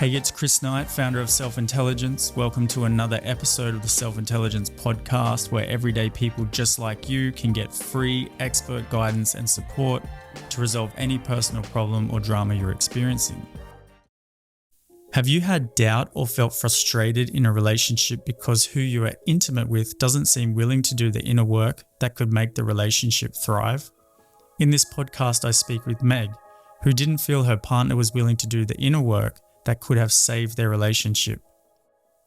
Hey, it's Chris Knight, founder of Self-Intelligence. Welcome to another episode of the Self-Intelligence podcast, where everyday people just like you can get free expert guidance and support to resolve any personal problem or drama you're experiencing. Have you had doubt or felt frustrated in a relationship because who you are intimate with doesn't seem willing to do the inner work that could make the relationship thrive? In this podcast, I speak with Meg, who didn't feel her partner was willing to do the inner work that could have saved their relationship.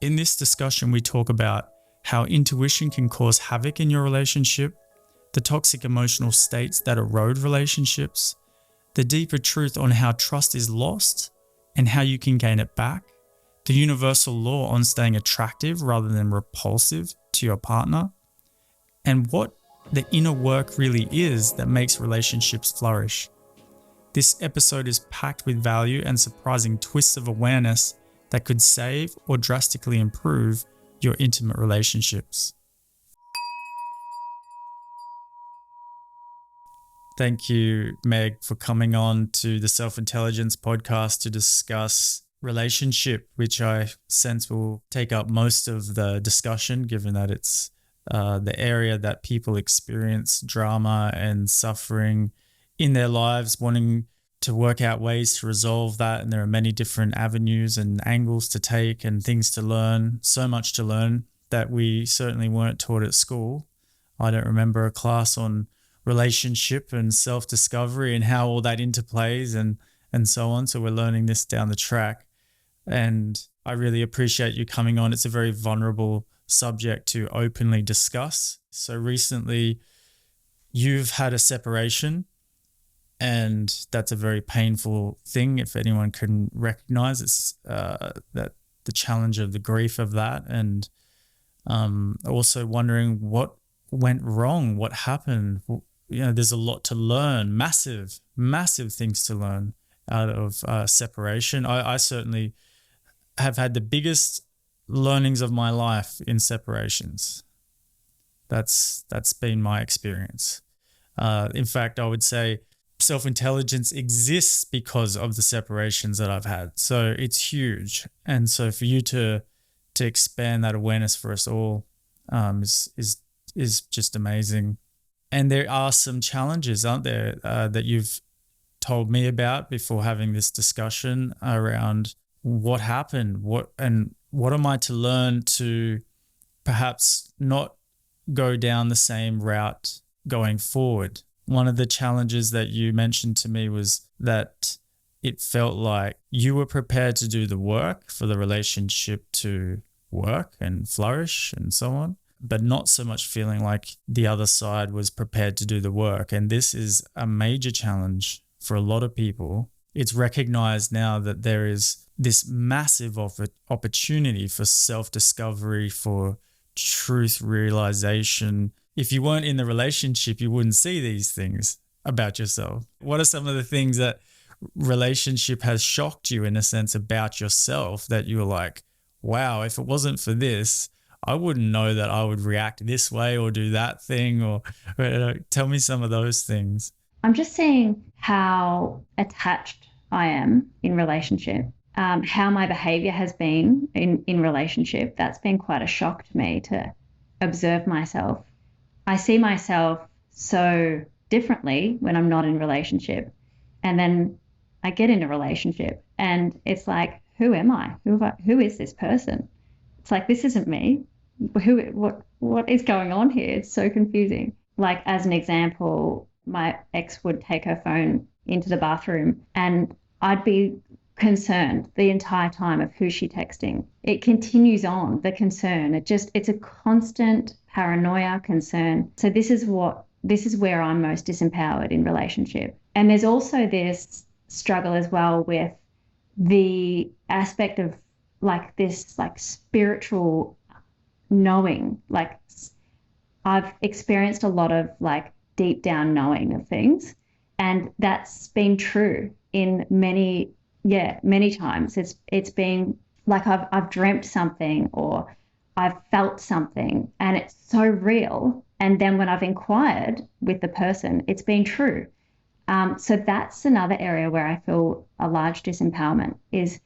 In this discussion, we talk about how intuition can cause havoc in your relationship, the toxic emotional states that erode relationships, the deeper truth on how trust is lost and how you can gain it back, the universal law on staying attractive rather than repulsive to your partner, and what the inner work really is that makes relationships flourish. This episode is packed with value and surprising twists of awareness that could save or drastically improve your intimate relationships. Thank you, Meg, for coming on to the Self-Intelligence podcast to discuss relationship, which I sense will take up most of the discussion, given that it's the area that people experience drama and suffering in their lives, wanting to work out ways to resolve that. And there are many different avenues and angles to take and things to learn, so much to learn that we certainly weren't taught at school. I don't remember a class on relationship and self-discovery and how all that interplays and so on. So we're learning this down the track. And I really appreciate you coming on. It's a very vulnerable subject to openly discuss. So recently you've had a separation, and that's a very painful thing. If anyone can recognize it's that the challenge of the grief of that, and also wondering what went wrong, what happened. You know, there's a lot to learn, massive things to learn out of separation. I certainly have had the biggest learnings of my life in separations. That's been my experience. In fact, I would say self-intelligence exists because of the separations that I've had. So it's huge. And so for you to expand that awareness for us all is just amazing. And there are some challenges, aren't there, that you've told me about before having this discussion around what happened, what am I to learn to perhaps not go down the same route going forward. One of the challenges that you mentioned to me was that it felt like you were prepared to do the work for the relationship to work and flourish and so on, but not so much feeling like the other side was prepared to do the work. And this is a major challenge for a lot of people. It's recognized now that there is this massive opportunity for self-discovery, for truth realization. If you weren't in the relationship, you wouldn't see these things about yourself. What are some of the things that relationship has shocked you in a sense about yourself that you were like, wow, if it wasn't for this, I wouldn't know that I would react this way or do that thing, or tell me some of those things. I'm just seeing how attached I am in relationship, how my behavior has been in relationship. That's been quite a shock to me to observe myself. I see myself so differently when I'm not in relationship. And then I get into relationship and it's like, who am I? Who is this person? It's like, this isn't me. What is going on here? It's so confusing. Like, as an example, my ex would take her phone into the bathroom and I'd be concerned the entire time of who's she texting. It continues on, the concern. It's a constant paranoia, concern. So this is where I'm most disempowered in relationship. And there's also this struggle as well with the aspect of this spiritual knowing. Like, I've experienced a lot of deep down knowing of things, and that's been true in many times. It's been like I've dreamt something or I've felt something and it's so real, and then when I've inquired with the person, it's been true. So that's another area where I feel a large disempowerment is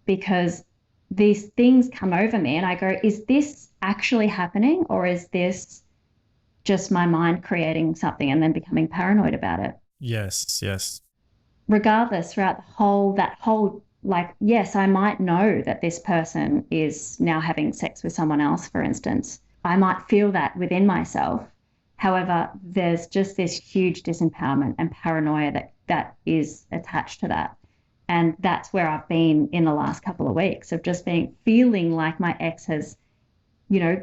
because these things come over me and I go, is this actually happening, or is this just my mind creating something and then becoming paranoid about it? Yes, yes. Regardless, throughout that whole, like, yes, I might know that this person is now having sex with someone else, for instance. I might feel that within myself. However, there's just this huge disempowerment and paranoia that is attached to that. And that's where I've been in the last couple of weeks, of just feeling like my ex has,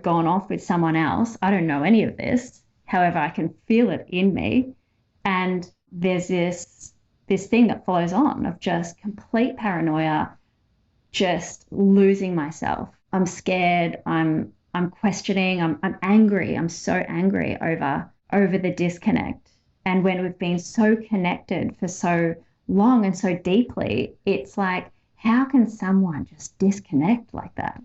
gone off with someone else. I don't know any of this. However, I can feel it in me. And there's this thing that follows on of just complete paranoia, just losing myself. I'm scared. I'm questioning. I'm angry. I'm so angry over the disconnect. And when we've been so connected for so long and so deeply, it's like, how can someone just disconnect like that?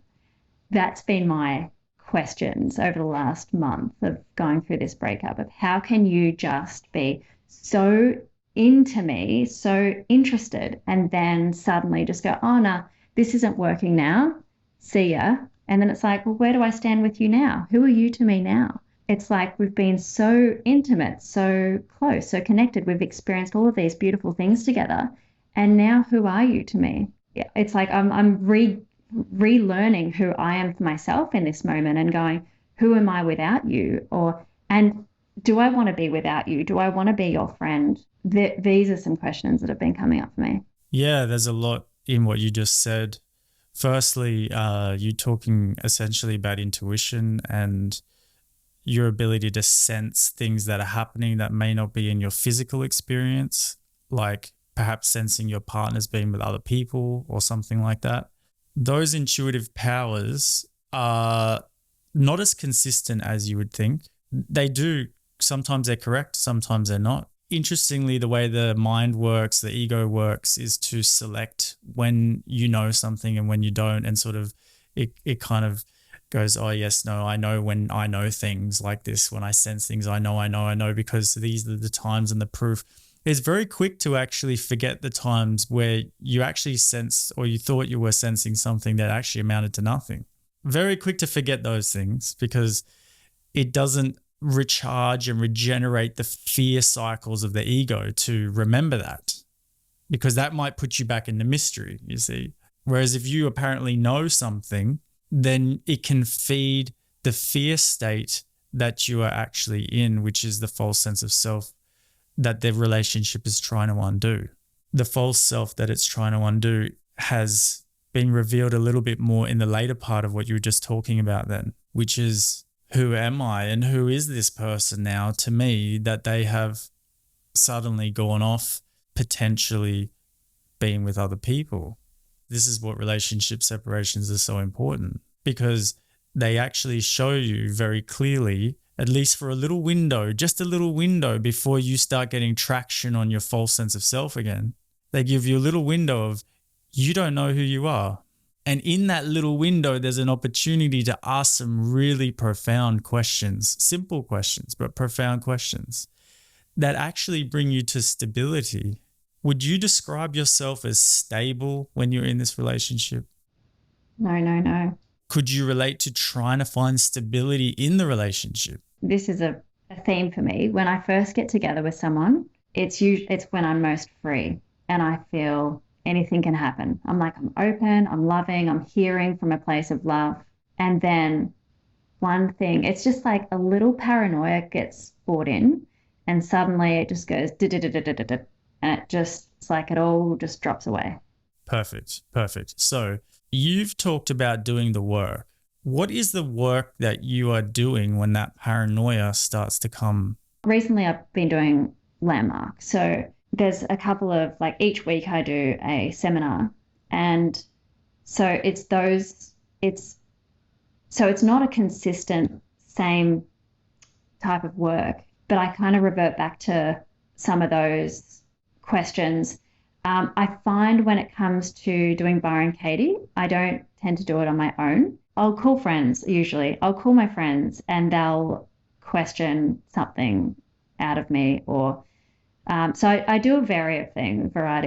That's been my questions over the last month of going through this breakup, of how can you just be so into me, so interested, and then suddenly just go, oh no, this isn't working now. See ya. And then it's like, well, where do I stand with you now? Who are you to me now? It's like we've been so intimate, so close, so connected. We've experienced all of these beautiful things together. And now who are you to me? It's like I'm relearning who I am for myself in this moment and going, who am I without you? And do I want to be without you? Do I want to be your friend? These are some questions that have been coming up for me. Yeah, there's a lot in what you just said. Firstly, you talking essentially about intuition and your ability to sense things that are happening that may not be in your physical experience, like perhaps sensing your partner's being with other people or something like that. Those intuitive powers are not as consistent as you would think. They do, sometimes they're correct, sometimes they're not. Interestingly, the way the mind works, the ego works, is to select when you know something and when you don't, and sort of it kind of goes, oh yes, no, I know when I know things like this, when I sense things, I know, because these are the times, and the proof. It's very quick to actually forget the times where you actually sense, or you thought you were sensing something that actually amounted to nothing. Very quick to forget those things because it doesn't recharge and regenerate the fear cycles of the ego to remember that, because that might put you back into mystery, you see. Whereas if you apparently know something, then it can feed the fear state that you are actually in, which is the false sense of self that the relationship is trying to undo. The false self that it's trying to undo has been revealed a little bit more in the later part of what you were just talking about then, which is, who am I and who is this person now to me that they have suddenly gone off, potentially being with other people? This is what relationship separations are so important, because they actually show you very clearly, at least for a little window, just a little window before you start getting traction on your false sense of self again. They give you a little window of, you don't know who you are. And in that little window, there's an opportunity to ask some really profound questions, simple questions, but profound questions that actually bring you to stability. Would you describe yourself as stable when you're in this relationship? No. Could you relate to trying to find stability in the relationship? This is a theme for me. When I first get together with someone, it's when I'm most free and I feel anything can happen. I'm open, I'm loving, I'm hearing from a place of love. And then one thing, it's just like a little paranoia gets brought in, and suddenly it just goes, and it's like it all just drops away. Perfect. So you've talked about doing the work. What is the work that you are doing when that paranoia starts to come? Recently, I've been doing landmark. So there's a couple of, like, each week I do a seminar. And so it's not a consistent same type of work, but I kind of revert back to some of those questions. I find when it comes to doing Bar and Katie, I don't tend to do it on my own. I'll call friends usually. I'll call my friends and they'll question something out of me, or so I do a variety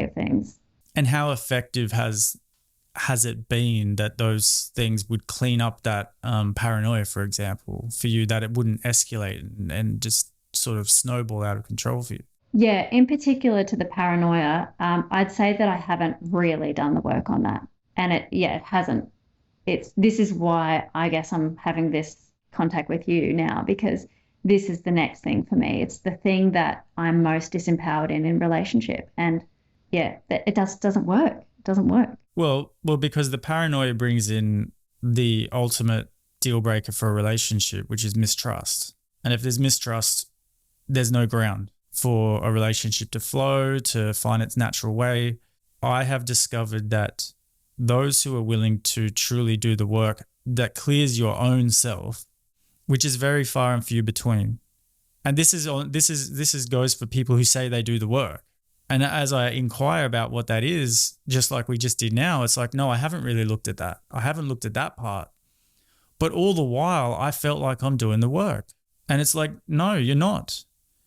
of things. And how effective has has it been that those things would clean up that paranoia, for example, for you, that it wouldn't escalate and just sort of snowball out of control for you? Yeah, in particular to the paranoia, I'd say that I haven't really done the work on that. And it hasn't. This is why I guess I'm having this contact with you now, because this is the next thing for me. It's the thing that I'm most disempowered in relationship. And yeah, it doesn't work. It doesn't work. Well, because the paranoia brings in the ultimate deal breaker for a relationship, which is mistrust. And if there's mistrust, there's no ground for a relationship to flow, to find its natural way. I have discovered that those who are willing to truly do the work that clears your own self, which is very far and few between. And this goes for people who say they do the work. And as I inquire about what that is, just like we just did now, it's like, no, I haven't really looked at that. I haven't looked at that part. But all the while, I felt like I'm doing the work. And it's like, no, you're not.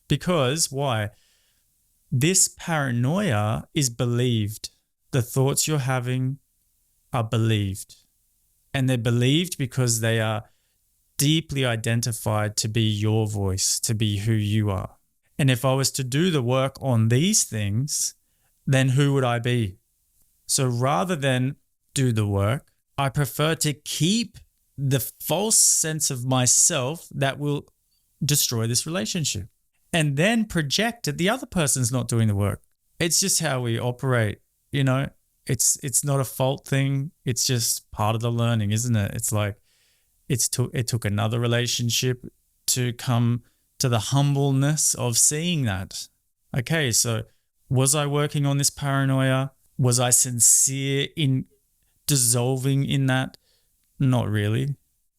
Because why? This paranoia is believed. The thoughts you're having are believed. And they're believed because they are deeply identified to be your voice, to be who you are. And if I was to do the work on these things, then who would I be? So rather than do the work, I prefer to keep the false sense of myself that will destroy this relationship and then project that the other person's not doing the work. It's just how we operate, you know? It's not a fault thing. It's just part of the learning, isn't it? It's like it took another relationship to come to the humbleness of seeing that. Okay, so was I working on this paranoia? Was I sincere in dissolving in that? Not really.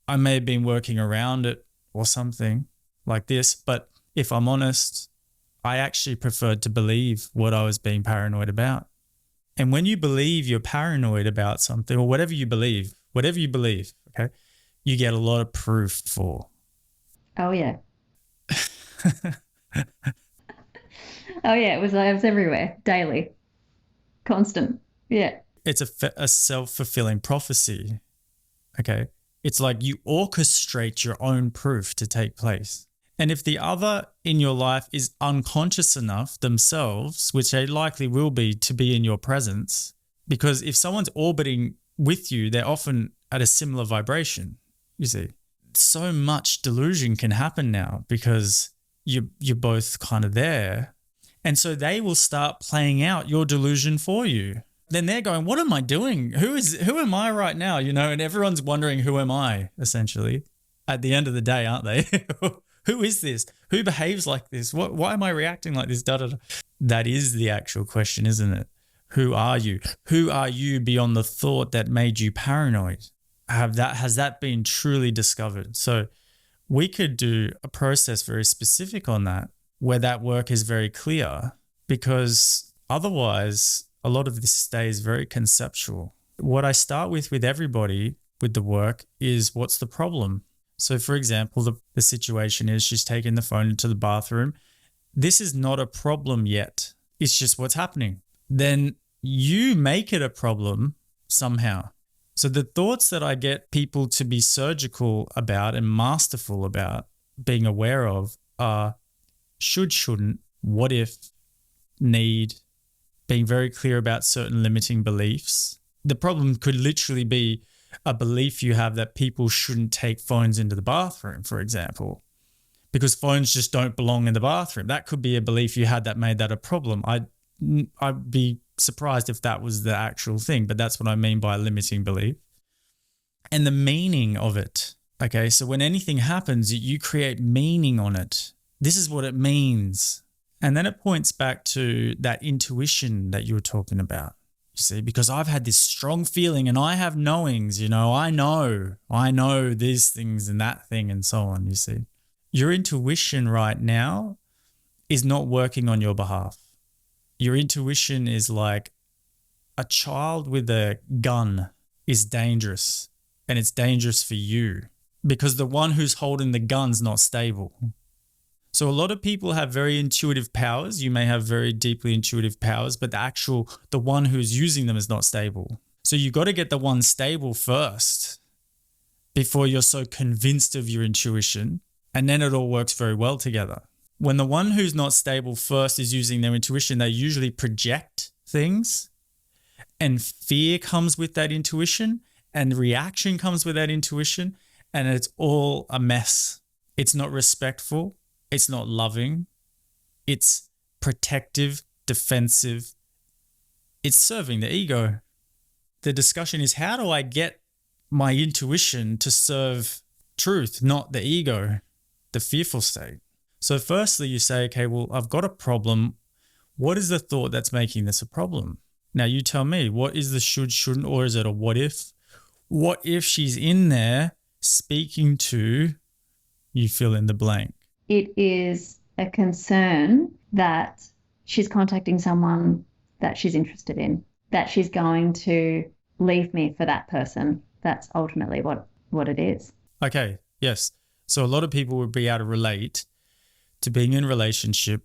I may have been working around it or something like this, but if I'm honest, I actually preferred to believe what I was being paranoid about. And when you believe you're paranoid about something, or whatever you believe, okay, you get a lot of proof for. Oh, yeah. Oh, yeah. It was everywhere, daily, constant. Yeah. It's a self-fulfilling prophecy. Okay. It's like you orchestrate your own proof to take place. And if the other in your life is unconscious enough themselves, which they likely will be to be in your presence, because if someone's orbiting with you, they're often at a similar vibration, you see. So much delusion can happen now because you're both kind of there. And so they will start playing out your delusion for you. Then they're going, what am I doing? Who am I right now? You know, and everyone's wondering, who am I, essentially, at the end of the day, aren't they? Who is this? Who behaves like this? Why am I reacting like this? Da, da, da. That is the actual question, isn't it? Who are you? Who are you beyond the thought that made you paranoid? Has that been truly discovered? So we could do a process very specific on that, where that work is very clear, because otherwise a lot of this stays very conceptual. What I start with everybody with the work is, what's the problem? So for example, the situation is she's taken the phone into the bathroom. This is not a problem yet. It's just what's happening. Then you make it a problem somehow. So the thoughts that I get people to be surgical about and masterful about being aware of are should, shouldn't, what if, need, being very clear about certain limiting beliefs. The problem could literally be a belief you have that people shouldn't take phones into the bathroom, for example, because phones just don't belong in the bathroom. That could be a belief you had that made that a problem. I'd be surprised if that was the actual thing, but that's what I mean by a limiting belief. And the meaning of it. Okay, so when anything happens, you create meaning on it. This is what it means. And then it points back to that intuition that you were talking about. You see, because I've had this strong feeling and I have knowings, you know, I know these things and that thing and so on, you see. Your intuition right now is not working on your behalf. Your intuition is like a child with a gun is dangerous, and it's dangerous for you because the one who's holding the gun's not stable. So a lot of people have very intuitive powers. You may have very deeply intuitive powers, but the one who's using them is not stable. So you got to get the one stable first before you're so convinced of your intuition, and then it all works very well together. When the one who's not stable first is using their intuition, they usually project things, and fear comes with that intuition, and reaction comes with that intuition, and it's all a mess. It's not respectful. It's not loving. It's protective, defensive. It's serving the ego. The discussion is, how do I get my intuition to serve truth, not the ego, the fearful state? So firstly, you say, okay, well, I've got a problem. What is the thought that's making this a problem? Now you tell me, what is the should, shouldn't, or is it a what if? What if she's in there speaking to, you fill in the blank? It is a concern that she's contacting someone that she's interested in, that she's going to leave me for that person. That's ultimately what it is. Okay, yes. So a lot of people would be able to relate to being in a relationship,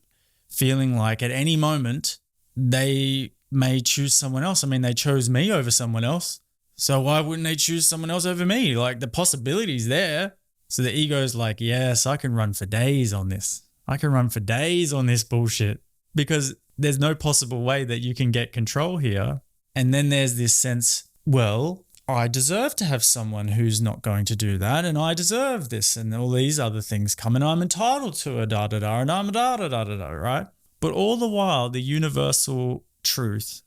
feeling like at any moment they may choose someone else. I mean, they chose me over someone else. So why wouldn't they choose someone else over me? Like, the possibility's there. So the ego is like, yes, I can run for days on this. I can run for days on this bullshit, because there's no possible way that you can get control here. And then there's this sense, well, I deserve to have someone who's not going to do that, and I deserve this, and all these other things come, and I'm entitled to a da-da-da, and I'm a da-da-da-da-da, right? But all the while, the universal truth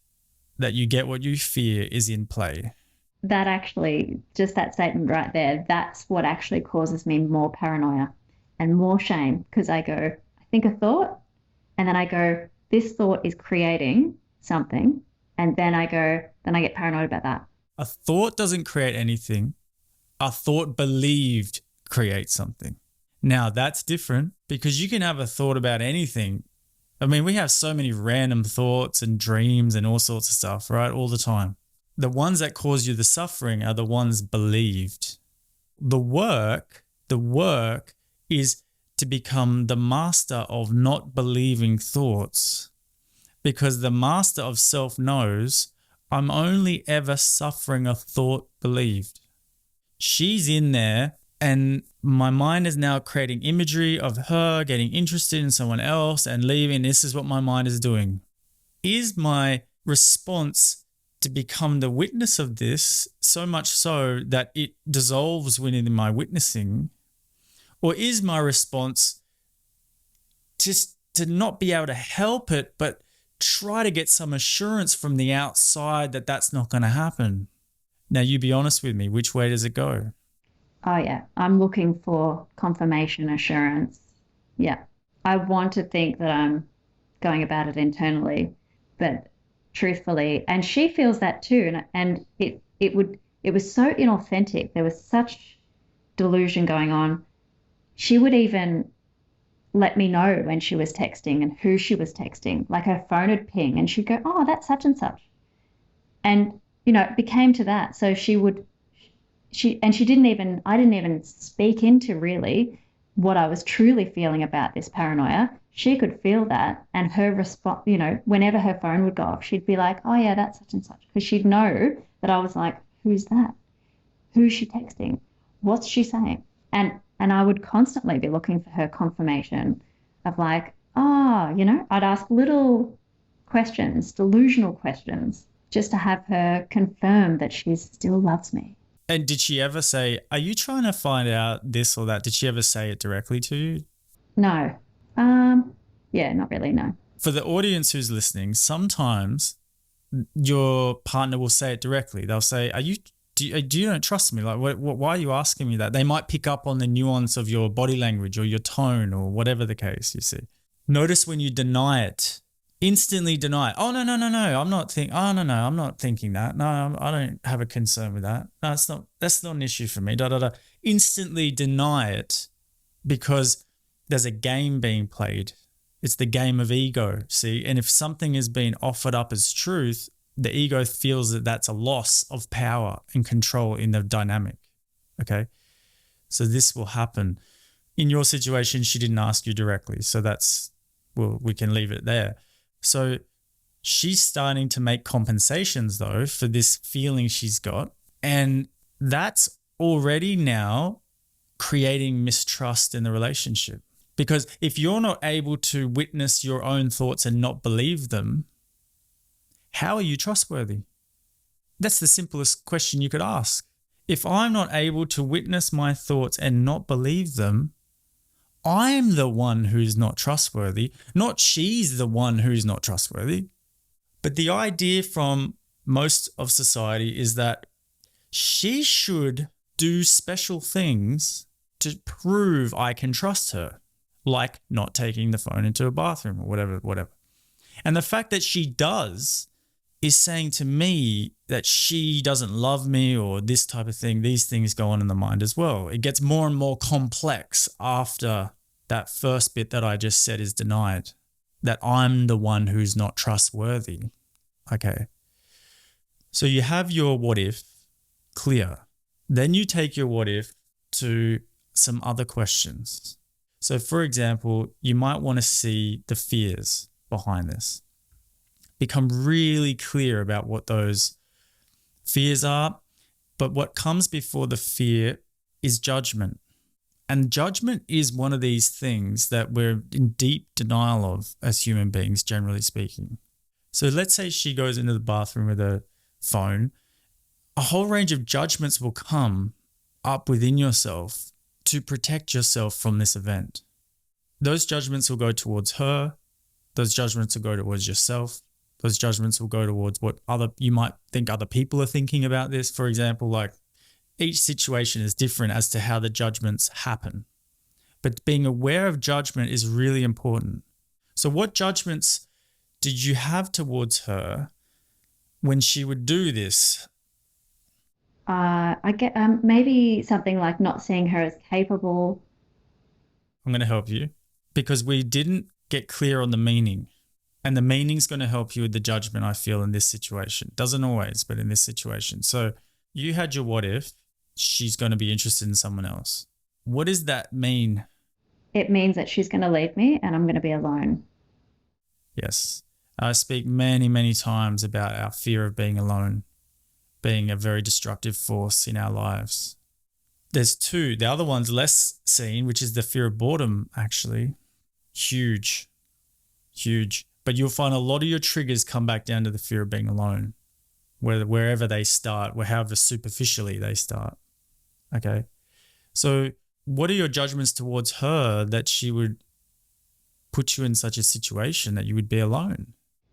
that you get what you fear is in play. That actually, just that statement right there, that's what actually causes me more paranoia and more shame, because I go, I think a thought, and then I go, this thought is creating something, and then I get paranoid about that. A thought doesn't create anything. A thought believed creates something. Now that's different, because you can have a thought about anything. I mean, we have so many random thoughts and dreams and all sorts of stuff, right? All the time. The ones that cause you the suffering are the ones believed. The work is to become the master of not believing thoughts, because the master of self knows, I'm only ever suffering a thought believed. She's in there, and my mind is now creating imagery of her getting interested in someone else and leaving. This is what my mind is doing. Is my response to become the witness of this, so much so that it dissolves within my witnessing? Or is my response just to not be able to help it, but try to get some assurance from the outside that that's not going to happen? Now, you be honest with me. Which way does it go? Oh, yeah. I'm looking for confirmation, assurance. Yeah. I want to think that I'm going about it internally, but truthfully, and she feels that too. And it was so inauthentic. There was such delusion going on. She would even let me know when she was texting and who she was texting. Like, her phone would ping and she'd go, oh, that's such and such. And, it became to that. So I didn't even speak into really what I was truly feeling about this paranoia. She could feel that, and her response, whenever her phone would go off, she'd be like, oh yeah, that's such and such. Because she'd know that I was like, who's that? Who's she texting? What's she saying? And I would constantly be looking for her confirmation of like, I'd ask little questions, delusional questions, just to have her confirm that she still loves me. And did she ever say, are you trying to find out this or that? Did she ever say it directly to you? No. Yeah, not really, no. For the audience who's listening, sometimes your partner will say it directly. They'll say, do you don't trust me? Like, why are you asking me that? They might pick up on the nuance of your body language or your tone or whatever the case, you see. Notice when you deny it. Instantly deny it. Oh, no, I'm not thinking that. No, I don't have a concern with that. No, that's not an issue for me. Instantly deny it, because there's a game being played. It's the game of ego, see? And if something is being offered up as truth, the ego feels that that's a loss of power and control in the dynamic, okay? So this will happen. In your situation, she didn't ask you directly, so we can leave it there. So She's starting to make compensations though for this feeling she's got. And that's already now creating mistrust in the relationship. Because if you're not able to witness your own thoughts and not believe them, how are you trustworthy? That's the simplest question you could ask. If I'm not able to witness my thoughts and not believe them, I'm the one who's not trustworthy, not she's the one who's not trustworthy. But the idea from most of society is that she should do special things to prove I can trust her, like not taking the phone into a bathroom or whatever. And the fact that she does is saying to me that she doesn't love me or this type of thing. These things go on in the mind as well. It gets more and more complex after that first bit that I just said is denied, that I'm the one who's not trustworthy. Okay. So you have your what if clear. Then you take your what if to some other questions. So for example, you might want to see the fears behind this. Become really clear about what those fears are. But what comes before the fear is judgment. And judgment is one of these things that we're in deep denial of as human beings, generally speaking. So let's say she goes into the bathroom with her phone. A whole range of judgments will come up within yourself to protect yourself from this event. Those judgments will go towards her. Those judgments will go towards yourself. Those judgments will go towards what you might think other people are thinking about this. For example, like each situation is different as to how the judgments happen. But being aware of judgment is really important. So what judgments did you have towards her when she would do this? I get maybe something like not seeing her as capable. I'm going to help you because we didn't get clear on the meaning. And the meaning's going to help you with the judgment, I feel, in this situation. Doesn't always, but in this situation. So you had your what if, she's going to be interested in someone else. What does that mean? It means that she's going to leave me and I'm going to be alone. Yes. I speak many, many times about our fear of being alone, being a very destructive force in our lives. There's two. The other one's less seen, which is the fear of boredom, actually. Huge. But you'll find a lot of your triggers come back down to the fear of being alone, wherever they start, however superficially they start. Okay. So what are your judgments towards her that she would put you in such a situation that you would be alone?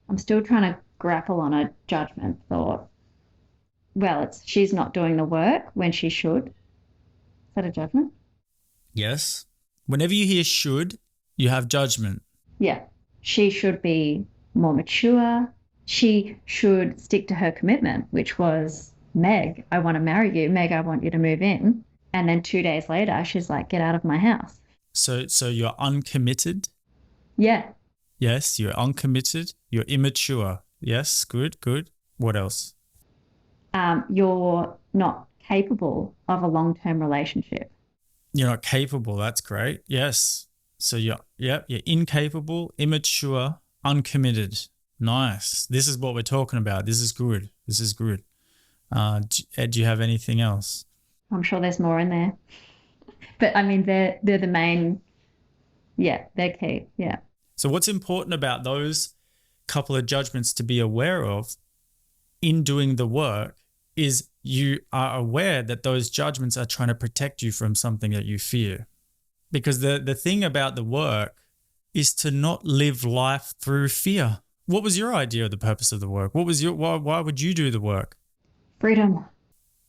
I'm still trying to grapple on a judgment thought. Well, it's she's not doing the work when she should. Is that a judgment? Yes. Whenever you hear should, you have judgment. Yeah. She should be more mature. She should stick to her commitment, which was, Meg, I want to marry you. Meg, I want you to move in. And then 2 days later, she's like, get out of my house. So you're uncommitted? Yeah. Yes, you're uncommitted. You're immature. Yes, good. What else? You're not capable of a long-term relationship. You're not capable. That's great. Yes. So you're incapable, immature, uncommitted. Nice. This is what we're talking about. This is good. Ed, do you have anything else? I'm sure there's more in there. But I mean, they're the main, they're key. Yeah. So what's important about those couple of judgments to be aware of in doing the work is you are aware that those judgments are trying to protect you from something that you fear. Because the thing about the work is to not live life through fear. What was your idea of the purpose of the work? Why would you do the work? Freedom.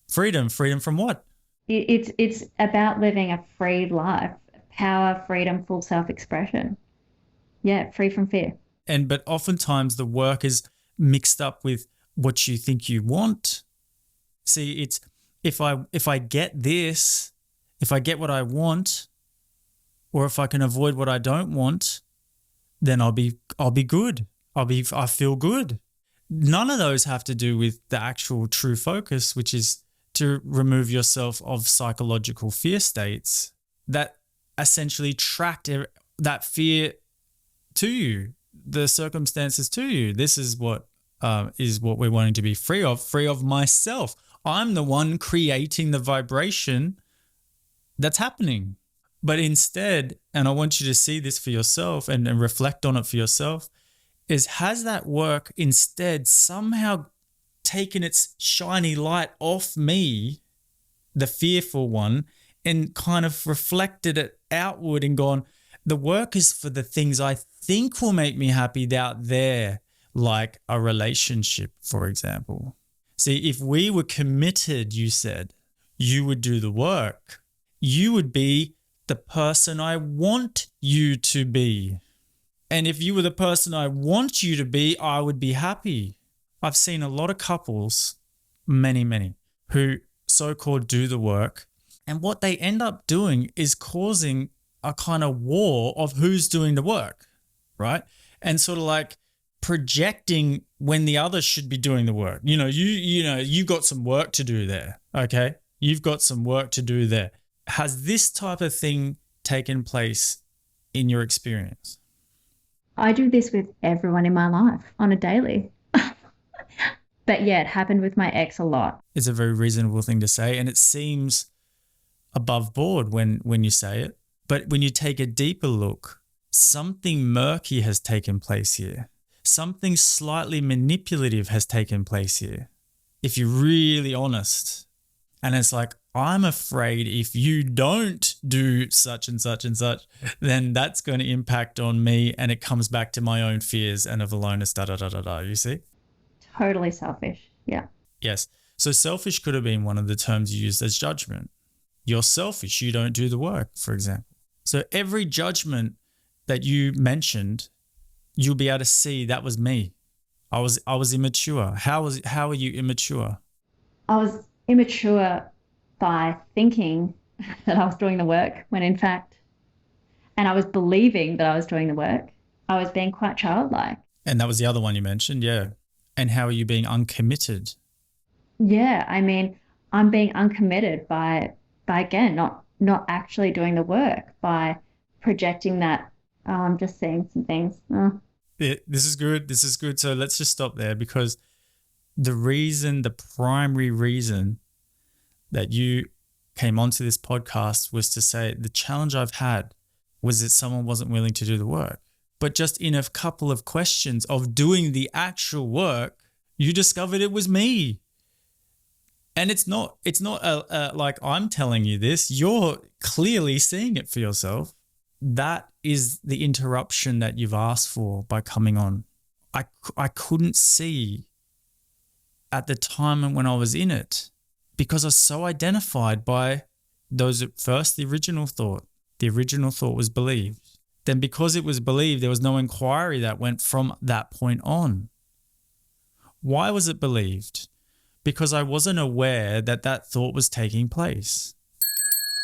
Freedom from what? It's about living a free life, power, freedom, full self-expression. Yeah, free from fear. But oftentimes the work is mixed up with what you think you want. See, it's if I get this, if I get what I want, or if I can avoid what I don't want, then I'll be good. I feel good. None of those have to do with the actual true focus, which is to remove yourself of psychological fear states that essentially tracked that fear to you. the circumstances to you. This is what we're wanting to be free of myself. I'm the one creating the vibration that's happening. But instead, and I want you to see this for yourself and reflect on it for yourself, is has that work instead somehow taken its shiny light off me, the fearful one, and kind of reflected it outward and gone, the work is for the things I think will make me happy out there, like a relationship, for example. See, if we were committed, you said, you would do the work. You would be the person I want you to be. And if you were the person I want you to be, I would be happy. I've seen a lot of couples, many, who so-called do the work. And what they end up doing is causing a kind of war of who's doing the work, right? And sort of like projecting when the other should be doing the work. You got some work to do there, okay? You've got some work to do there. Has this type of thing taken place in your experience? I do this with everyone in my life on a daily. But yeah, it happened with my ex a lot. It's a very reasonable thing to say, and it seems above board when you say it. But when you take a deeper look, something murky has taken place here. Something slightly manipulative has taken place here, if you're really honest. And it's like, I'm afraid if you don't do such and such and such, then that's going to impact on me, and it comes back to my own fears and of aloneness, you see? Totally selfish. Yeah. Yes. So selfish could have been one of the terms you used as judgment. You're selfish. You don't do the work, for example. So every judgment that you mentioned, you'll be able to see that was me. I was immature. How are you immature? I was immature by thinking that I was doing the work when in fact, and I was believing that I was doing the work. I was being quite childlike. And that was the other one you mentioned, yeah. And how are you being uncommitted? Yeah, I mean, I'm being uncommitted by again, not actually doing the work, by projecting that, oh, I'm just seeing some things. Oh. Yeah, this is good. So let's just stop there, because the primary reason that you came onto this podcast was to say the challenge I've had was that someone wasn't willing to do the work. But just in a couple of questions of doing the actual work, you discovered it was me. And it's not like I'm telling you this. You're clearly seeing it for yourself. That is the interruption that you've asked for by coming on. I couldn't see at the time when I was in it, because I was so identified by those at first, the original thought. The original thought was believed. Then because it was believed, there was no inquiry that went from that point on. Why was it believed? Because I wasn't aware that that thought was taking place.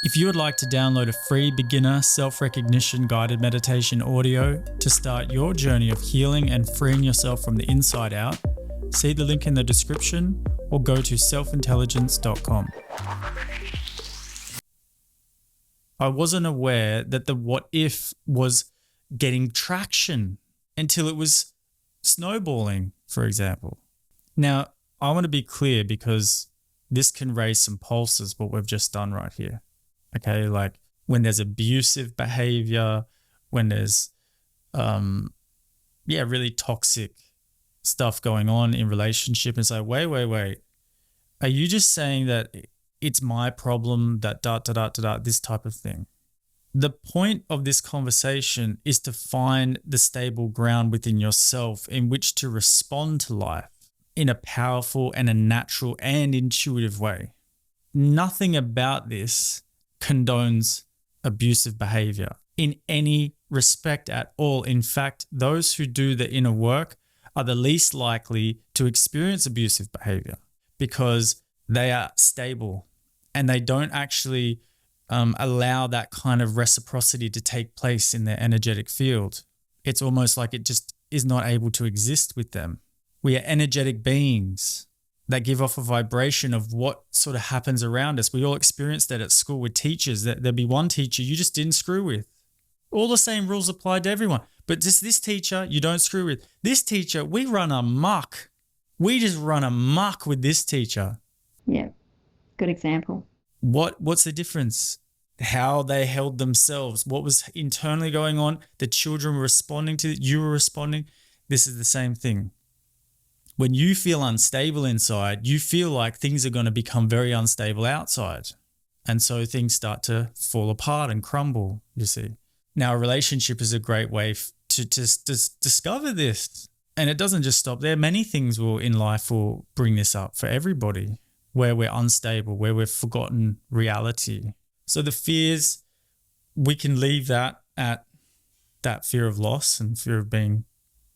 If you would like to download a free beginner self-recognition guided meditation audio to start your journey of healing and freeing yourself from the inside out, see the link in the description or go to selfintelligence.com. I wasn't aware that the what if was getting traction until it was snowballing, for example. Now, I want to be clear, because this can raise some pulses, what we've just done right here. Okay, like when there's abusive behavior, when there's, really toxic stuff going on in relationship. It's like, wait. Are you just saying that it's my problem, that this type of thing? The point of this conversation is to find the stable ground within yourself in which to respond to life in a powerful and a natural and intuitive way. Nothing about this condones abusive behavior in any respect at all. In fact, those who do the inner work are the least likely to experience abusive behavior, because they are stable and they don't actually allow that kind of reciprocity to take place in their energetic field. It's almost like it just is not able to exist with them. We are energetic beings that give off a vibration of what sort of happens around us. We all experienced that at school with teachers. That there'd be one teacher you just didn't screw with. All the same rules applied to everyone. But just this teacher, you don't screw with. This teacher, we run amok. We just run amok with this teacher. Yeah, good example. What's the difference? How they held themselves, what was internally going on, the children were responding to it, you were responding. This is the same thing. When you feel unstable inside, you feel like things are going to become very unstable outside. And so things start to fall apart and crumble, you see. Now, a relationship is a great way to just discover this. And it doesn't just stop there. Many things in life will bring this up for everybody, where we're unstable, where we've forgotten reality. So the fears, we can leave that at that fear of loss and fear of being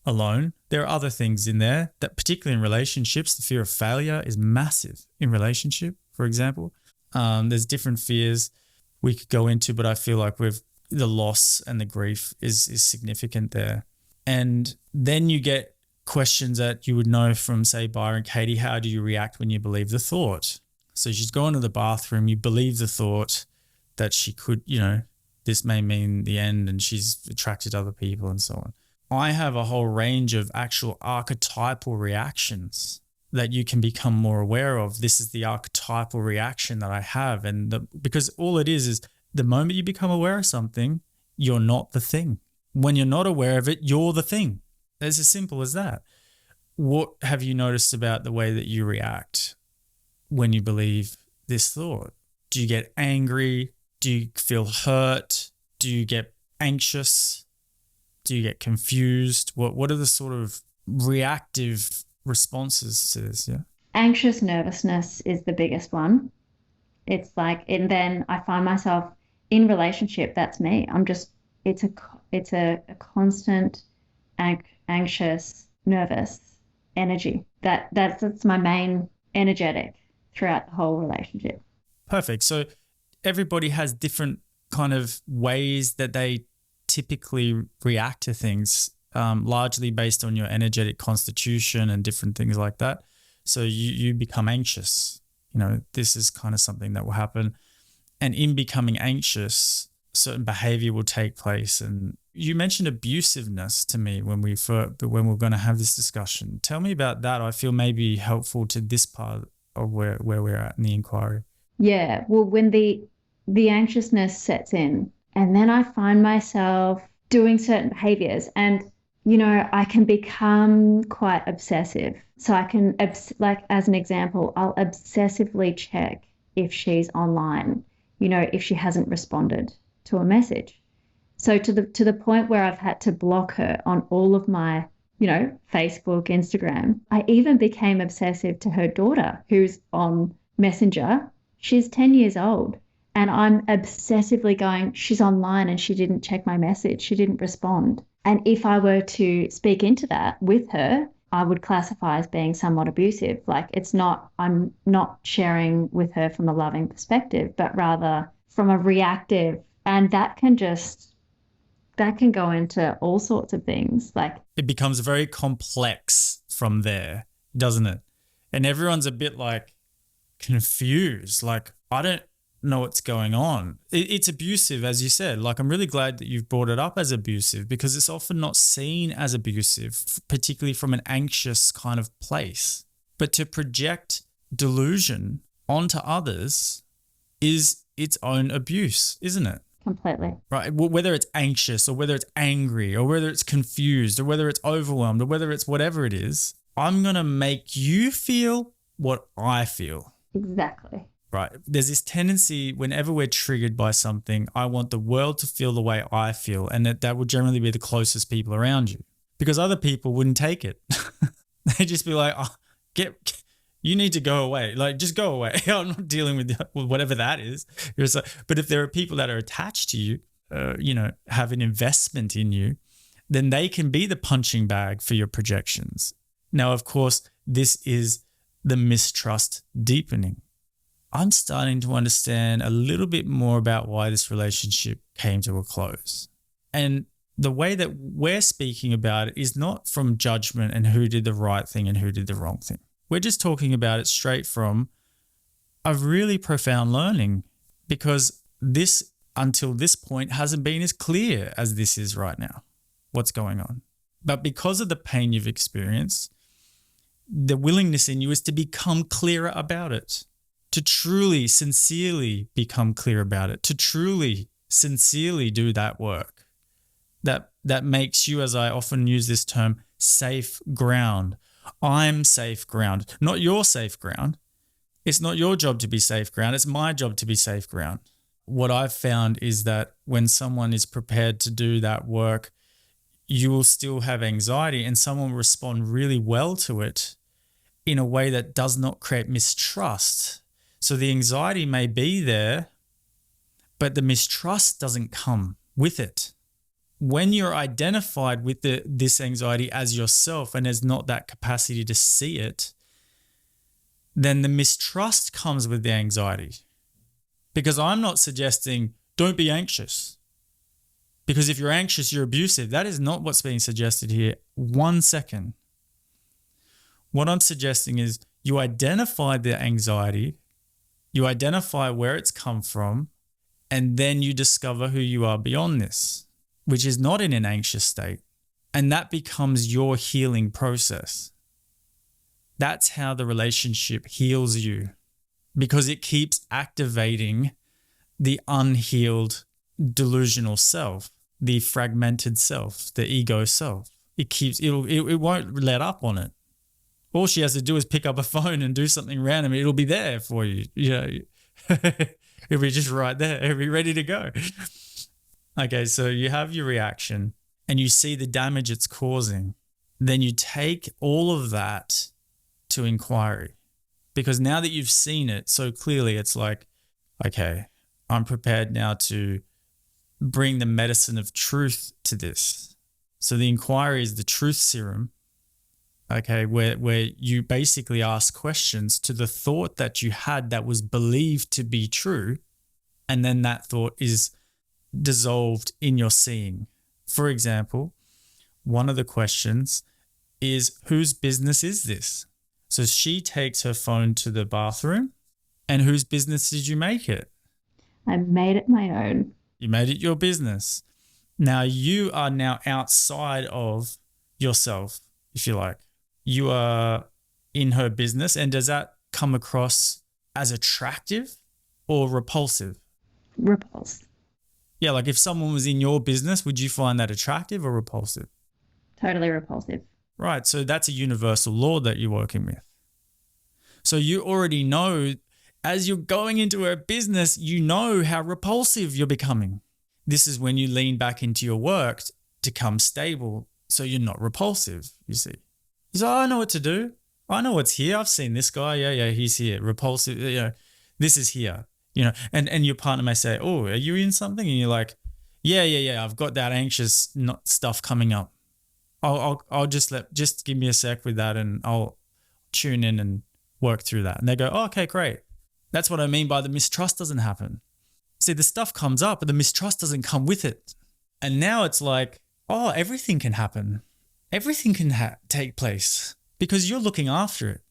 alone. There are other things in there that, particularly in relationships, the fear of failure is massive in relationship, for example. There's different fears we could go into, but I feel like the loss and the grief is significant there. And then you get questions that you would know from, say, Byron Katie, how do you react when you believe the thought? So she's gone to the bathroom, you believe the thought that she could, this may mean the end and she's attracted to other people and so on. I have a whole range of actual archetypal reactions that you can become more aware of. This is the archetypal reaction that I have. And because all it is the moment you become aware of something, you're not the thing. When you're not aware of it, you're the thing. It's as simple as that. What have you noticed about the way that you react when you believe this thought? Do you get angry? Do you feel hurt? Do you get anxious? Do you get confused? What are the sort of reactive responses to this? Yeah. Anxious nervousness is the biggest one. It's like, and then I find myself in relationship. That's me. It's a constant anxious, nervous energy. That's my main energetic throughout the whole relationship. Perfect. So everybody has different kind of ways that they typically react to things, largely based on your energetic constitution and different things like that. So you become anxious. This is kind of something that will happen. And in becoming anxious, certain behavior will take place. And you mentioned abusiveness to me when we're going to have this discussion. Tell me about that. I feel maybe helpful to this part of where we're at in the inquiry. Yeah. Well, when the anxiousness sets in, and then I find myself doing certain behaviors, and I can become quite obsessive. So I can, like as an example, I'll obsessively check if she's online, if she hasn't responded to a message. So to the point where I've had to block her on all of my, Facebook, Instagram. I even became obsessive to her daughter, who's on Messenger. She's 10 years old. And I'm obsessively going, she's online and she didn't check my message. She didn't respond. And if I were to speak into that with her, I would classify as being somewhat abusive. Like I'm not sharing with her from a loving perspective, but rather from a reactive. And that can go into all sorts of things. Like it becomes very complex from there, doesn't it? And everyone's a bit like confused. Like, I don't know what's going on. It's abusive, as you said. Like, I'm really glad that you've brought it up as abusive, because it's often not seen as abusive, particularly from an anxious kind of place. But to project delusion onto others is its own abuse, isn't it? Completely. Right. Whether it's anxious or whether it's angry or whether it's confused or whether it's overwhelmed or whether it's whatever it is, I'm going to make you feel what I feel. Exactly. Right. There's this tendency whenever we're triggered by something, I want the world to feel the way I feel, and that will generally be the closest people around you, because other people wouldn't take it. They'd just be like, oh, you need to go away. Like, just go away. I'm not dealing with whatever that is. But if there are people that are attached to you, have an investment in you, then they can be the punching bag for your projections. Now, of course, this is the mistrust deepening. I'm starting to understand a little bit more about why this relationship came to a close. And the way that we're speaking about it is not from judgment and who did the right thing and who did the wrong thing. We're just talking about it straight from a really profound learning, because this, until this point, hasn't been as clear as this is right now. what's going on. But because of the pain you've experienced, the willingness in you is to become clearer about it, to truly, sincerely become clear about it, to truly, sincerely do that work. That makes you, as I often use this term, safe ground. I'm safe ground, not your safe ground. It's not your job to be safe ground. It's my job to be safe ground. What I've found is that when someone is prepared to do that work, you will still have anxiety and someone will respond really well to it in a way that does not create mistrust. So the anxiety may be there, but the mistrust doesn't come with it. When you're identified with this anxiety as yourself and there's not that capacity to see it, then the mistrust comes with the anxiety. Because I'm not suggesting don't be anxious. Because if you're anxious, you're abusive. That is not what's being suggested here. 1 second. What I'm suggesting is you identify the anxiety, you identify where it's come from, and then you discover who you are beyond this, which is not in an anxious state. And that becomes your healing process. That's how the relationship heals you, because it keeps activating the unhealed delusional self, the fragmented self, the ego self. It won't let up on it. All she has to do is pick up a phone and do something random. It'll be there for you. It'll be just right there. It'll be ready to go. Okay, so you have your reaction and you see the damage it's causing. Then you take all of that to inquiry, because now that you've seen it so clearly, it's like, okay, I'm prepared now to bring the medicine of truth to this. So the inquiry is the truth serum, okay, where you basically ask questions to the thought that you had that was believed to be true, and then that thought is dissolved in your seeing. For example, one of the questions is, whose business is this? So she takes her phone to the bathroom, and whose business did you make it? I made it my own. You made it your business. Now you are now outside of yourself, if you like. You are in her business, and does that come across as attractive or repulsive? Repulse. Yeah, like if someone was in your business, would you find that attractive or repulsive? Totally repulsive. Right, so that's a universal law that you're working with. So you already know, as you're going into her business, you know how repulsive you're becoming. This is when you lean back into your work to come stable, so you're not repulsive, you see. You say, oh, I know what to do. I know what's here. I've seen this guy. Yeah, he's here. Repulsive, this is here. And your partner may say, oh, are you in something? And you're like, yeah, I've got that anxious stuff coming up. I'll just give me a sec with that and I'll tune in and work through that. And they go, oh, okay, great. That's what I mean by the mistrust doesn't happen. See, the stuff comes up, but the mistrust doesn't come with it. And now it's like, oh, everything can happen. Everything can take place because you're looking after it.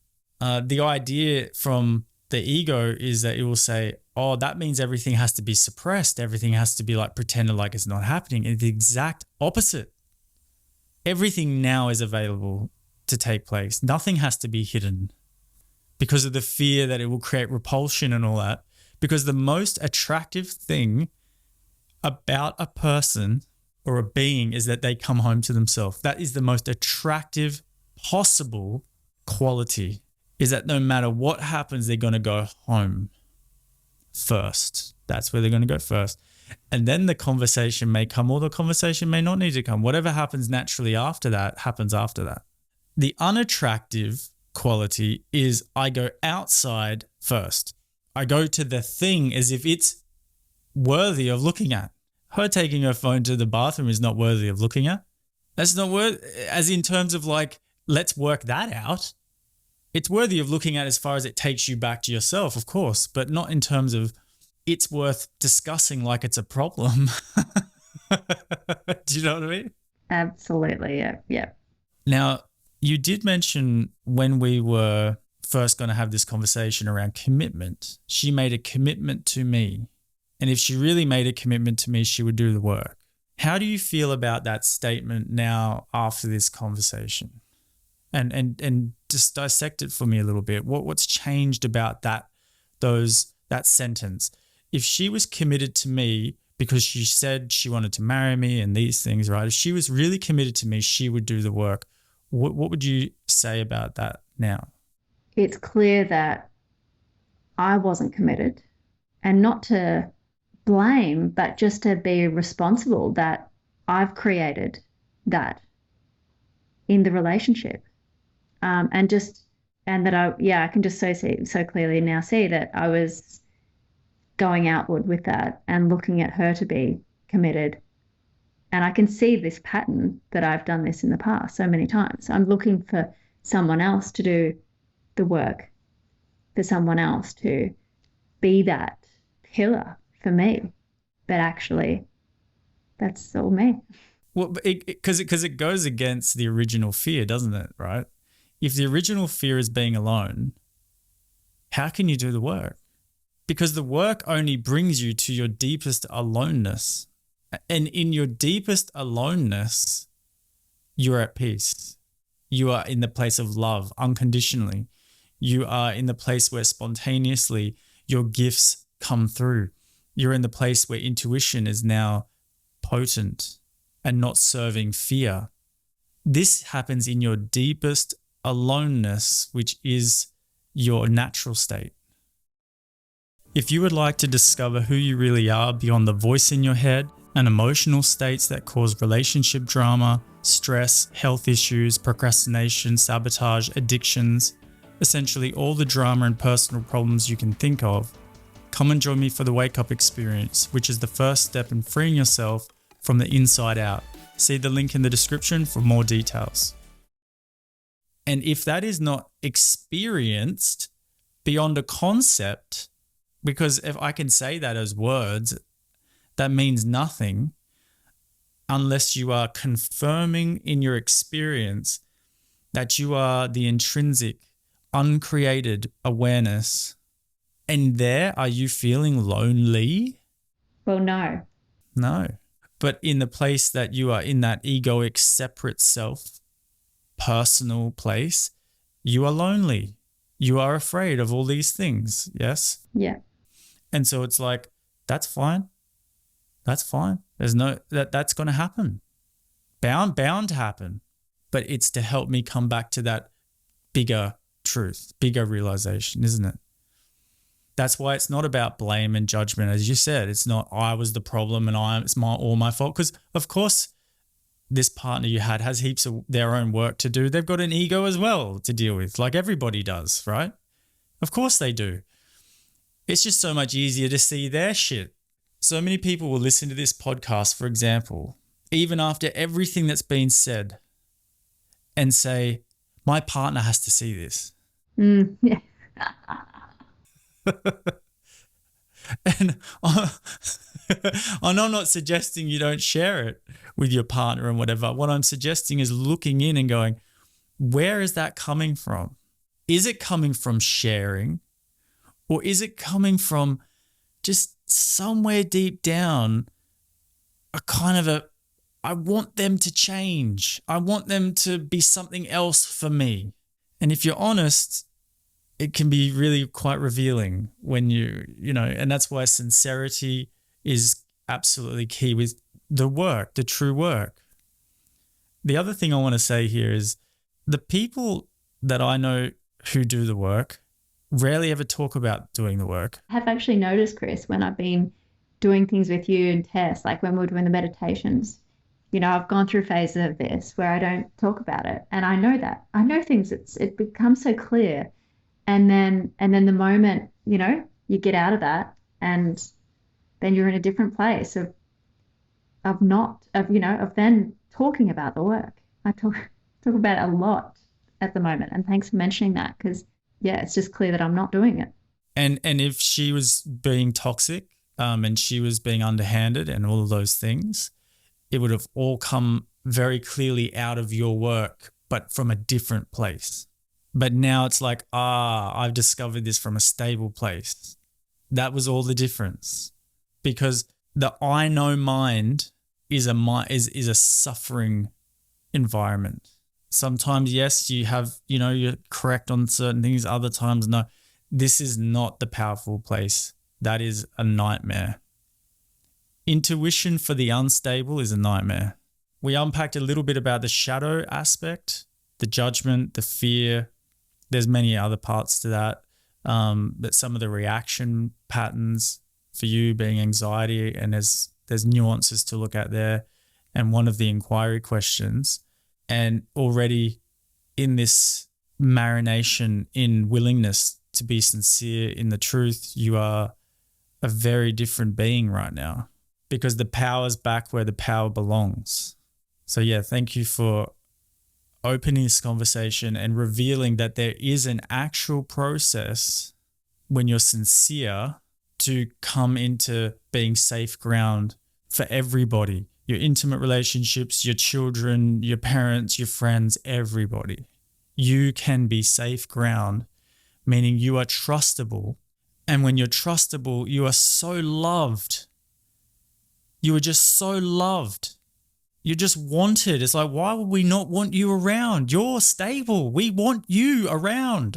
The idea from the ego is that it will say, oh, that means everything has to be suppressed. Everything has to be like pretended like it's not happening. It's the exact opposite. Everything now is available to take place. Nothing has to be hidden because of the fear that it will create repulsion and all that. Because the most attractive thing about a person or a being is that they come home to themselves. That is the most attractive possible quality, is that no matter what happens, they're going to go home first. That's where they're going to go first. And then the conversation may come, or the conversation may not need to come. Whatever happens naturally after that happens after that. The unattractive quality is I go outside first. I go to the thing as if it's worthy of looking at. Her taking her phone to the bathroom is not worthy of looking at. That's not worth, as in terms of like, let's work that out. It's worthy of looking at as far as it takes you back to yourself, of course, but not in terms of it's worth discussing like it's a problem. Do you know what I mean? Absolutely. Yeah. Now, you did mention when we were first going to have this conversation around commitment, she made a commitment to me. And if she really made a commitment to me, she would do the work. How do you feel about that statement now after this conversation? And just dissect it for me a little bit. What's changed about that sentence? If she was committed to me because she said she wanted to marry me and these things, right? If she was really committed to me, she would do the work. What would you say about that now? It's clear that I wasn't committed, and not to blame, but just to be responsible that I've created that in the relationship. And that I can just so clearly now see that I was going outward with that and looking at her to be committed. And I can see this pattern that I've done this in the past so many times. I'm looking for someone else to do the work, for someone else to be that pillar for me. But actually, that's all me. Well, because it goes against the original fear, doesn't it? Right? If the original fear is being alone, how can you do the work? Because the work only brings you to your deepest aloneness. And in your deepest aloneness, you're at peace. You are in the place of love unconditionally. You are in the place where spontaneously your gifts come through. You're in the place where intuition is now potent and not serving fear. This happens in your deepest aloneness, which is your natural state. If you would like to discover who you really are beyond the voice in your head and emotional states that cause relationship drama, stress, health issues, procrastination, sabotage, addictions, essentially all the drama and personal problems you can think of, come and join me for the Wake Up Experience, which is the first step in freeing yourself from the inside out. See the link in the description for more details. And if that is not experienced beyond a concept, because if I can say that as words, that means nothing unless you are confirming in your experience that you are the intrinsic, uncreated awareness. And there, are you feeling lonely? Well, no. No. But in the place that you are in that egoic, separate self, personal place, you are lonely. You are afraid of all these things. Yes? Yeah. And so it's like, that's fine. That's fine. There's that's going to happen. Bound to happen. But it's to help me come back to that bigger truth, bigger realization, isn't it? That's why it's not about blame and judgment. As you said, it's not I was the problem and it's all my fault. Because of course, this partner you had has heaps of their own work to do. They've got an ego as well to deal with, like everybody does, right? Of course they do. It's just so much easier to see their shit. So many people will listen to this podcast, for example, even after everything that's been said, and say, my partner has to see this. Yeah. And I'm not suggesting you don't share it with your partner and whatever. What I'm suggesting is looking in and going, where is that coming from? Is it coming from sharing? Or is it coming from just somewhere deep down, I want them to change. I want them to be something else for me. And if you're honest, it can be really quite revealing when and that's why sincerity is absolutely key with the work, the true work. The other thing I want to say here is the people that I know who do the work rarely ever talk about doing the work. I have actually noticed, Chris, when I've been doing things with you and Tess, like when we were doing the meditations, I've gone through phases of this where I don't talk about it. And I know that. I know things, it becomes so clear. And then the moment, you get out of that, and then you're in a different place of then talking about the work. I talk about it a lot at the moment. And thanks for mentioning that, because it's just clear that I'm not doing it. And if she was being toxic, and she was being underhanded and all of those things, it would have all come very clearly out of your work, but from a different place. But now it's like, I've discovered this from a stable place. That was all the difference. Because the I know mind is a suffering environment. Sometimes, yes, you have, you're correct on certain things. Other times, no. This is not the powerful place. That is a nightmare. Intuition for the unstable is a nightmare. We unpacked a little bit about the shadow aspect, the judgment, the fear. There's many other parts to that. But some of the reaction patterns for you being anxiety, and there's nuances to look at there. And one of the inquiry questions, and already in this marination in willingness to be sincere in the truth, you are a very different being right now, because the power's back where the power belongs. So yeah, thank you for opening this conversation and revealing that there is an actual process when you're sincere to come into being safe ground for everybody, your intimate relationships, your children, your parents, your friends, everybody. You can be safe ground, meaning you are trustable. And when you're trustable, you are so loved. You are just so loved. You're just wanted. It's like, why would we not want you around? You're stable. We want you around.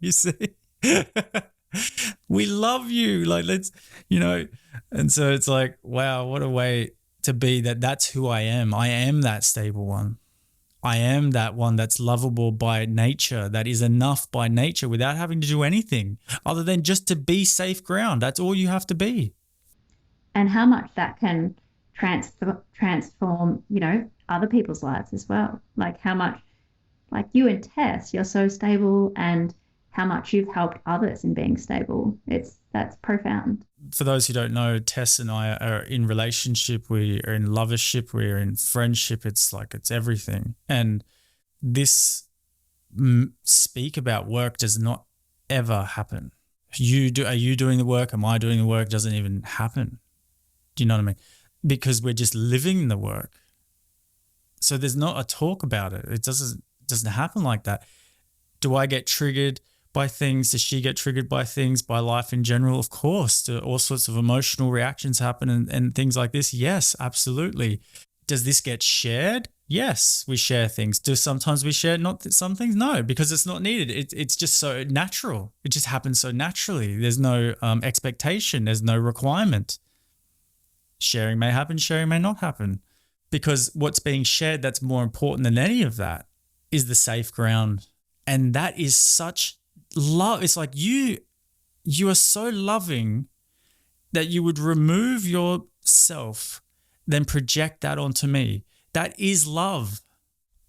You see? We love you. Like, let's, and so it's like, wow, what a way to be that's who I am. I am that stable one. I am that one that's lovable by nature, that is enough by nature without having to do anything other than just to be safe ground. That's all you have to be. And how much that can transform, other people's lives as well. Like how much, like you and Tess, you're so stable, and how much you've helped others in being stable. That's profound. For those who don't know, Tess and I are in relationship. We are in lovership. We're in friendship. It's everything. And this speak about work does not ever happen. Are you doing the work? Am I doing the work? Doesn't even happen. Do you know what I mean? Because we're just living the work. So there's not a talk about it. It doesn't happen like that. Do I get triggered by things? Does she get triggered by things, by life in general? Of course. Do all sorts of emotional reactions happen and things like this? Yes, absolutely. Does this get shared? Yes, we share things. Do sometimes we share not some things? No, because it's not needed. It's just so natural. It just happens so naturally. There's no expectation. There's no requirement. Sharing may happen, sharing may not happen. Because what's being shared that's more important than any of that is the safe ground. And that is such love. It's like you are so loving that you would remove yourself, then project that onto me. That is love.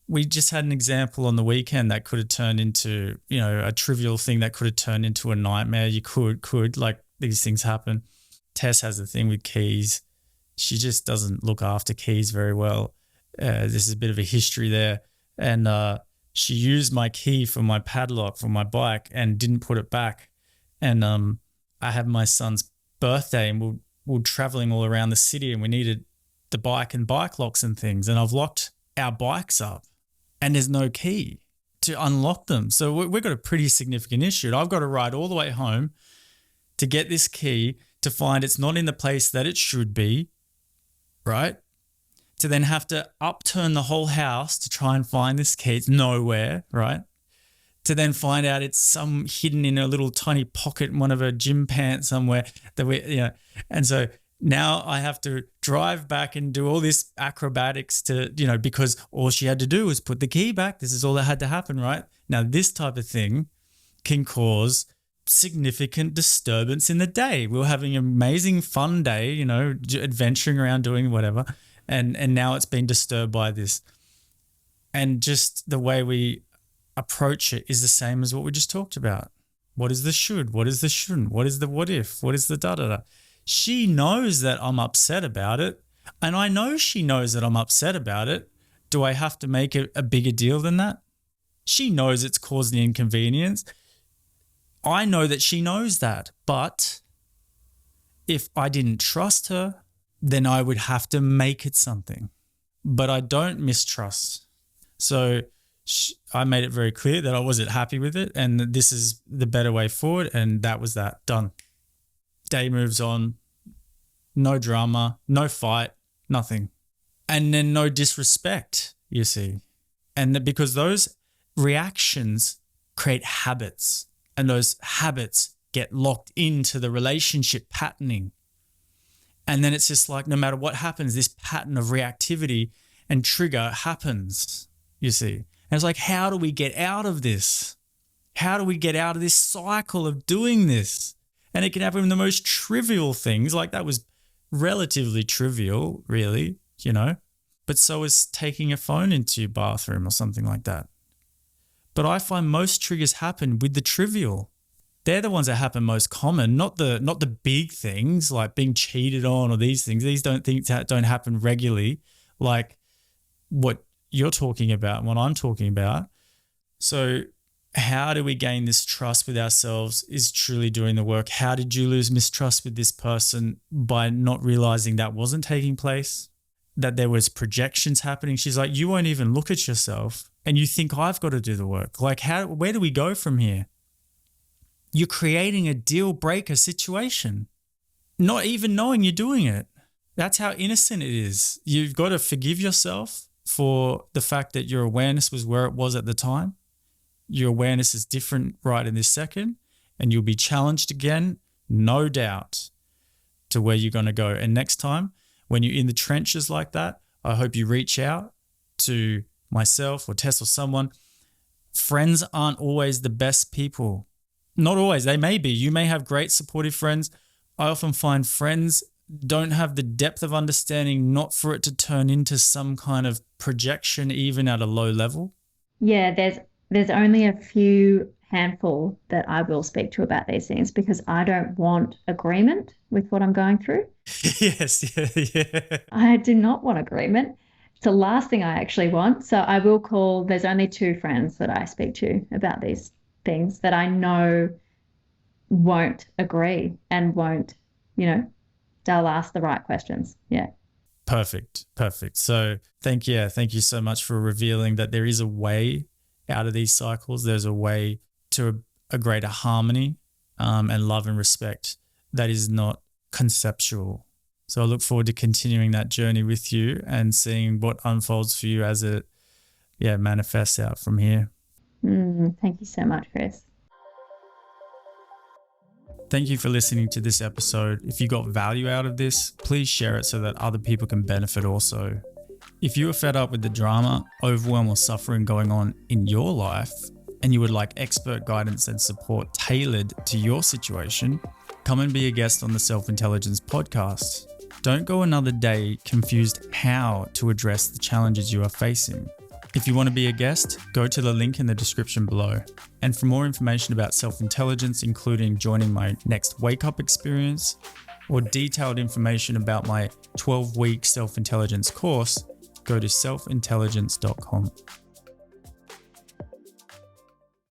We just had an example on the weekend that could have turned into, a trivial thing that could have turned into a nightmare. You could like these things happen. Tess has a thing with keys. She just doesn't look after keys very well. This is a bit of a history there. And she used my key for my padlock for my bike and didn't put it back. And I had my son's birthday, and we were traveling all around the city, and we needed the bike and bike locks and things. And I've locked our bikes up and there's no key to unlock them. So we've got a pretty significant issue. And I've got to ride all the way home to get this key, to find it's not in the place that it should be, right? To then have to upturn the whole house to try and find this key. It's nowhere, right? To then find out it's some hidden in a little tiny pocket in one of her gym pants somewhere and so now I have to drive back and do all this acrobatics to, because all she had to do was put the key back. This is all that had to happen, right? Now, this type of thing can cause significant disturbance in the day. We were having an amazing fun day, adventuring around doing whatever. And now it's been disturbed by this. And just the way we approach it is the same as what we just talked about. What is the should? What is the shouldn't? What is the what if? What is the da-da-da? She knows that I'm upset about it, and I know she knows that I'm upset about it. Do I have to make it a bigger deal than that? She knows it's causing inconvenience. I know that she knows that, but if I didn't trust her, then I would have to make it something. But I don't mistrust. So I made it very clear that I wasn't happy with it, and that this is the better way forward, and that was that. Done. Day moves on. no drama, no fight, nothing. And then no disrespect, you see. And because those reactions create habits, and those habits get locked into the relationship patterning. And then it's just like, no matter what happens, this pattern of reactivity and trigger happens, you see. And it's like, how do we get out of this? How do we get out of this cycle of doing this? And it can happen in the most trivial things. Like that was relatively trivial, really, you know. But so is taking a phone into your bathroom or something like that. But I find most triggers happen with the trivial. They're the ones that happen most common, not the big things like being cheated on or these things. These don't happen regularly, like what you're talking about and what I'm talking about. So how do we gain this trust with ourselves is truly doing the work. How did you lose mistrust with this person? By not realizing that wasn't taking place, that there was projections happening. She's like, you won't even look at yourself and you think I've got to do the work. Like where do we go from here? You're creating a deal breaker situation, not even knowing you're doing it. That's how innocent it is. You've got to forgive yourself for the fact that your awareness was where it was at the time. Your awareness is different right in this second, and you'll be challenged again, no doubt, to where you're going to go. And next time, when you're in the trenches like that, I hope you reach out to myself or Tess or someone. Friends aren't always the best people. Not always. They may be. You may have great supportive friends. I often find friends don't have the depth of understanding, not for it to turn into some kind of projection, even at a low level. Yeah, there's only a few handful that I will speak to about these things because I don't want agreement with what I'm going through. Yes, yeah. I do not want agreement. It's the last thing I actually want. So I will call, there's only 2 friends that I speak to about these things that I know won't agree and won't, they'll ask the right questions. Yeah. Perfect. So thank you so much for revealing that there is a way out of these cycles. There's a way to a greater harmony and love and respect that is not conceptual. So I look forward to continuing that journey with you and seeing what unfolds for you as it manifests out from here. Thank you so much, Chris. Thank you for listening to this episode. If you got value out of this, please share it so that other people can benefit also. If you are fed up with the drama, overwhelm, or suffering going on in your life, and you would like expert guidance and support tailored to your situation, come and be a guest on the Self-Intelligence podcast. Don't go another day confused how to address the challenges you are facing. If you want to be a guest, go to the link in the description below. And for more information about self-intelligence, including joining my next wake-up experience or detailed information about my 12-week self-intelligence course, go to selfintelligence.com.